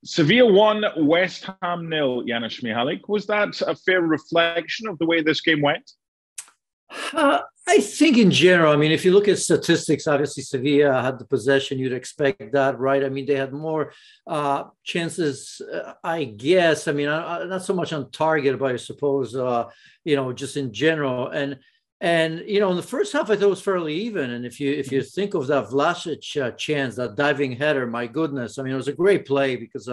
Sevilla won, West Ham nil, Janusz Michallik. Was that a fair reflection of the way this game went? I think in general, I mean, if you look at statistics, obviously Sevilla had the possession. You'd expect that, right? I mean, they had more chances, I guess. I mean, not so much on target, but I suppose, just in general. And in the first half, I thought it was fairly even. And if you think of that Vlasic chance, that diving header, my goodness, I mean, it was a great play because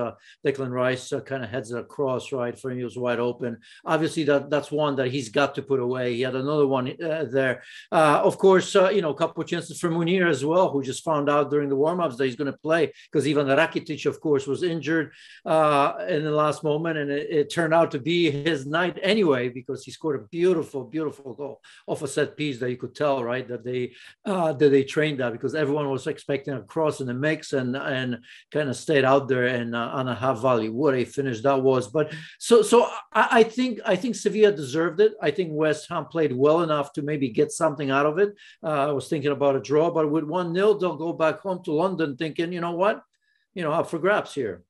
Declan Rice kind of heads it across, right, for him. He was wide open. Obviously, that's one that he's got to put away. He had another one there. Of course, a couple of chances for Munir as well, who just found out during the warm-ups that he's going to play because even Rakitic, of course, was injured in the last moment. And it turned out to be his night anyway because he scored a beautiful, beautiful goal off a set piece that you could tell, right, that they trained that because everyone was expecting a cross in the mix and kind of stayed out there and on a half volley. What a finish that was! But so I think Sevilla deserved it. I think West Ham played well enough to maybe get something out of it. I was thinking about a draw, but with 1-0, they'll go back home to London thinking, you know what, up for grabs here.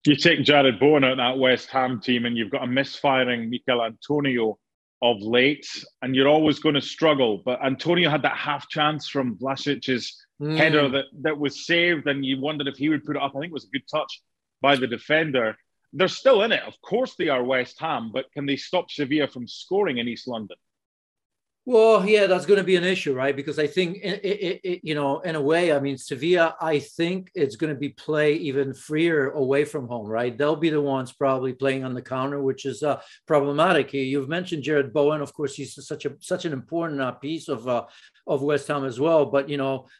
You take Jared Bowen out of that West Ham team, and you've got a misfiring Mikel Antonio of late, and you're always going to struggle. But Antonio had that half chance from Vlasic's header that was saved, and you wondered if he would put it up. I think it was a good touch by the defender. They're still in it. Of course they are West Ham, but can they stop Sevilla from scoring in East London? Well, yeah, that's going to be an issue, right? Because I think, in a way, I mean, Sevilla, I think it's going to be play even freer away from home, right? They'll be the ones probably playing on the counter, which is problematic. You've mentioned Jared Bowen. Of course, he's such an important piece of West Ham as well. But,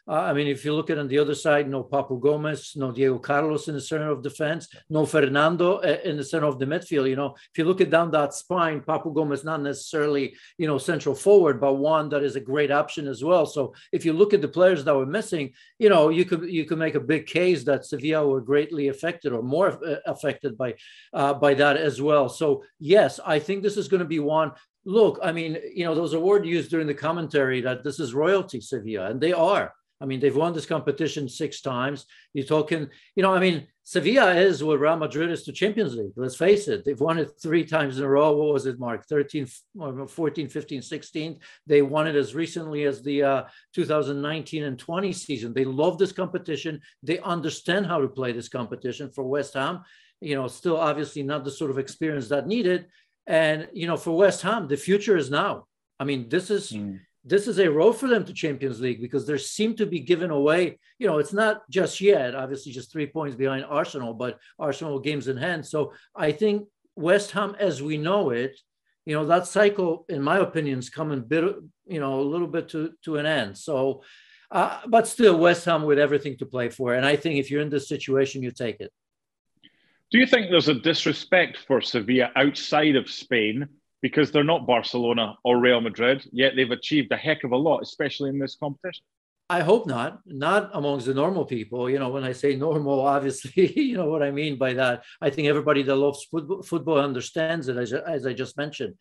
I mean, if you look at on the other side, no Papu Gomez, no Diego Carlos in the center of defense, no Fernando in the center of the midfield. If you look at down that spine, Papu Gomez, not necessarily, central forward, but one that is a great option as well. So if you look at the players that were missing, you could make a big case that Sevilla were greatly affected or more affected by that as well. So yes, I think this is going to be one. Look, I mean, there was a word used during the commentary that this is royalty, Sevilla, and they are. I mean, they've won this competition 6 times. You're talking, I mean, Sevilla is what Real Madrid is to Champions League. Let's face it. They've won it 3 times in a row. What was it, Mark? 13, 14, 15, 16. They won it as recently as the 2019 and 20 season. They love this competition. They understand how to play this competition. For West Ham, still obviously not the sort of experience that needed. And, for West Ham, the future is now. I mean, this is a road for them to Champions League because they seem to be giving away, it's not just yet, obviously just 3 points behind Arsenal, but Arsenal games in hand. So I think West Ham, as we know it, that cycle, in my opinion, is coming a little bit to an end. So, but still West Ham with everything to play for. And I think if you're in this situation, you take it. Do you think there's a disrespect for Sevilla outside of Spain because they're not Barcelona or Real Madrid, yet they've achieved a heck of a lot, especially in this competition? I hope not amongst the normal people. When I say normal, obviously, you know what I mean by that. I think everybody that loves football understands it, as I just mentioned.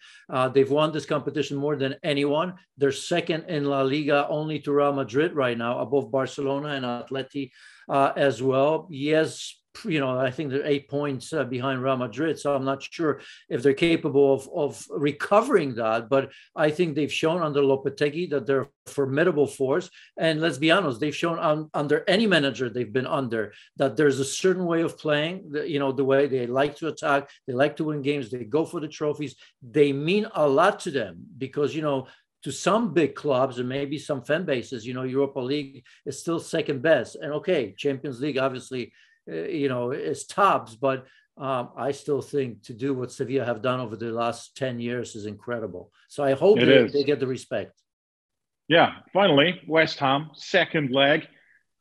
They've won this competition more than anyone. They're second in La Liga only to Real Madrid right now, above Barcelona and Atleti as well. Yes, I think they're 8 points behind Real Madrid. So I'm not sure if they're capable of recovering that. But I think they've shown under Lopetegui that they're a formidable force. And let's be honest, they've shown under any manager they've been under that there's a certain way of playing, the way they like to attack. They like to win games. They go for the trophies. They mean a lot to them because, to some big clubs and maybe some fan bases, Europa League is still second best. And okay, Champions League, obviously, is tops, but I still think to do what Sevilla have done over the last 10 years is incredible. So I hope they get the respect. Yeah, finally, West Ham, second leg.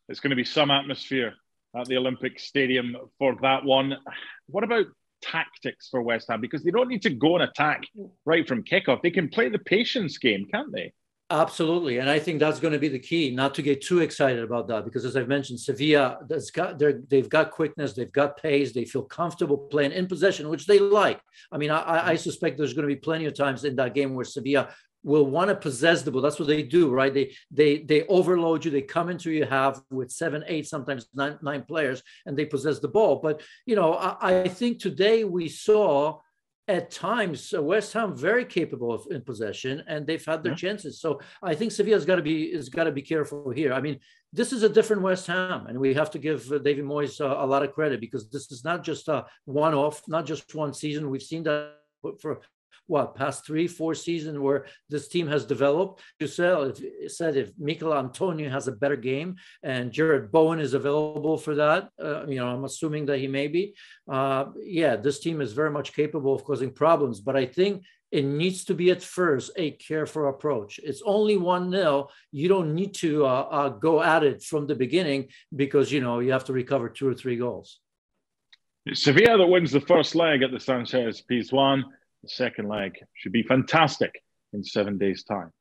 It's going to be some atmosphere at the Olympic Stadium for that one. What about tactics for West Ham? Because they don't need to go and attack right from kickoff. They can play the patience game, can't they? Absolutely. And I think that's going to be the key, not to get too excited about that, because as I've mentioned, Sevilla, they've got quickness, they've got pace, they feel comfortable playing in possession, which they like. I mean, I suspect there's going to be plenty of times in that game where Sevilla will want to possess the ball. That's what they do, right? They overload you. They come into your half with 7, 8, sometimes nine players, and they possess the ball. But, you know, I think today we saw at times West Ham very capable of in possession, and they've had their chances. So I think Sevilla's got to be careful here. I mean, this is a different West Ham, and we have to give David Moyes a lot of credit, because this is not just a one-off, not just one season. We've seen that for past 3-4 seasons where this team has developed. You said if Mikel Antonio has a better game and Jared Bowen is available for that, you know, I'm assuming that he may be. This team is very much capable of causing problems, but I think it needs to be at first a careful approach. It's only 1-0. You don't need to go at it from the beginning, because, you know, you have to recover 2 or 3 goals. It's Sevilla that wins the first leg at the Sanchez Pizjuan. The second leg should be fantastic in 7 days' time.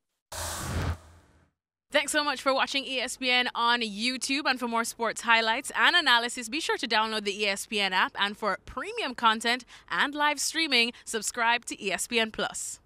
Thanks so much for watching ESPN on YouTube. And for more sports highlights and analysis, be sure to download the ESPN app. And for premium content and live streaming, subscribe to ESPN Plus.